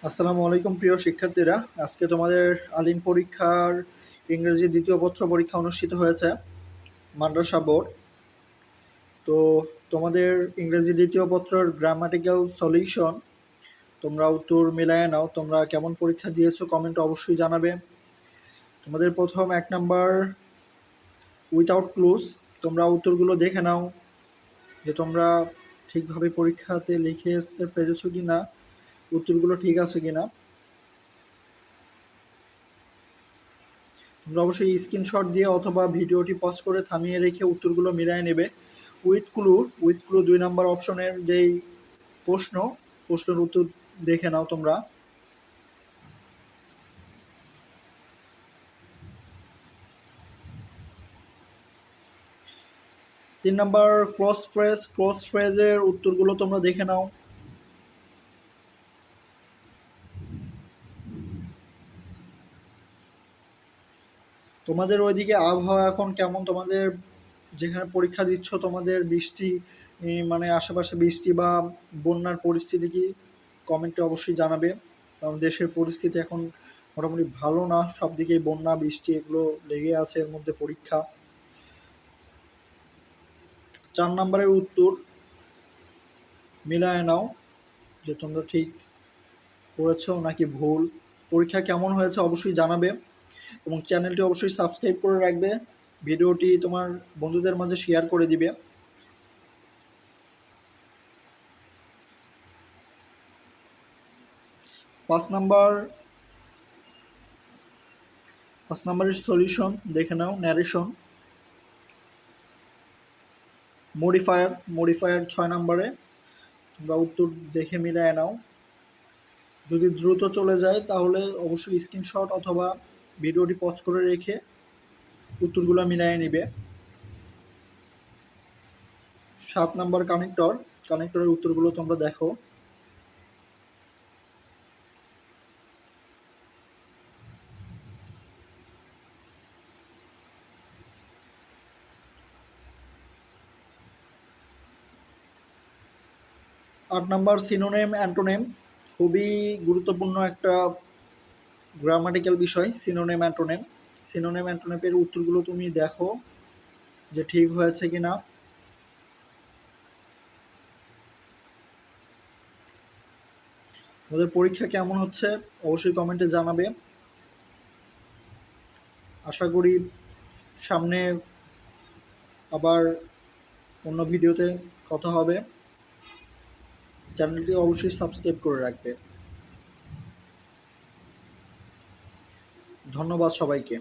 আসসালামু আলাইকুম প্রিয় শিক্ষার্থীরা। আজকে তোমাদের আলিম পরীক্ষার ইংরেজি দ্বিতীয় পত্র পরীক্ষা অনুষ্ঠিত হয়েছে মাদ্রাসা বোর্ড। তো তোমাদের ইংরেজি দ্বিতীয় পত্রের গ্রামাটিক্যাল সলিউশন তোমরা উত্তর মিলায়ে নাও। তোমরা কেমন পরীক্ষা দিয়েছো কমেন্টে অবশ্যই জানাবে। তোমাদের প্রথম 1 নাম্বার উইথাউট ক্লুজ। তোমরা উত্তরগুলো দেখে নাও যে তোমরা ঠিকভাবে পরীক্ষাতে লিখে আসতে পেরেছো কিনা, উত্তরগুলো ঠিক আছে কিনা। তোমরা অবশ্যই স্ক্রিনশট দিয়ে অথবা ভিডিওটি পজ করে থামিয়ে রেখে উত্তরগুলো মিলায়ে নেবে। উইথ ক্লু 2 নাম্বার অপশনের যেই প্রশ্নের উত্তর দেখে নাও তোমরা। তিন নাম্বার ক্লোজ ফ্রেজের উত্তরগুলো তোমরা দেখে নাও। তোমাদের ওইদিকে আবহাওয়া এখন কেমন? তোমাদের যেখানে পরীক্ষা দিচ্ছ তোমাদের বৃষ্টি মানে আশেপাশে বৃষ্টি বা বন্যার পরিস্থিতি কি কমেন্টে অবশ্যই জানাবে। কারণ দেশের পরিস্থিতি এখন মোটামুটি ভালো না, সব দিকেই বন্যা বৃষ্টি এগুলো লেগে আছে, এর মধ্যে পরীক্ষা। 4 নাম্বারের উত্তর মিলায় নাও যে তোমরা ঠিক করেছো নাকি ভুল। পরীক্ষা কেমন হয়েছে অবশ্যই জানাবে এবং চ্যানেলটি অবশ্যই সাবস্ক্রাইব করে রাখবে। ভিডিওটি তোমার বন্ধুদের মাঝে শেয়ার করে দিবে। 5 নাম্বারের সলিউশন দেখে নাও। ন্যারেশন মডিফায়ার 6 নাম্বারে তোমরা উত্তর দেখে মিলায় নাও। যদি দ্রুত চলে যায় তাহলে অবশ্যই স্ক্রিনশট অথবা ভিডিওটি পজ করে রেখে উত্তরগুলো মিলায় নিবে। 7 নাম্বার কানেক্টরের উত্তরগুলো তোমরা দেখো। 8 নাম্বার সিনোনিম অ্যান্টোনিম, খুবই গুরুত্বপূর্ণ একটা গ্রামাটিক্যাল বিষয়। সিনোনিম অ্যান্টোনিমের উত্তরগুলো তুমি দেখো যে ঠিক হয়েছে কিনা। আমাদের পরীক্ষা কেমন হচ্ছে অবশ্যই কমেন্টে জানাবে। আশা করি সামনে আবার অন্য ভিডিওতে কথা হবে। চ্যানেলটি অবশ্যই সাবস্ক্রাইব করে রাখবে। ধন্যবাদ সবাইকে।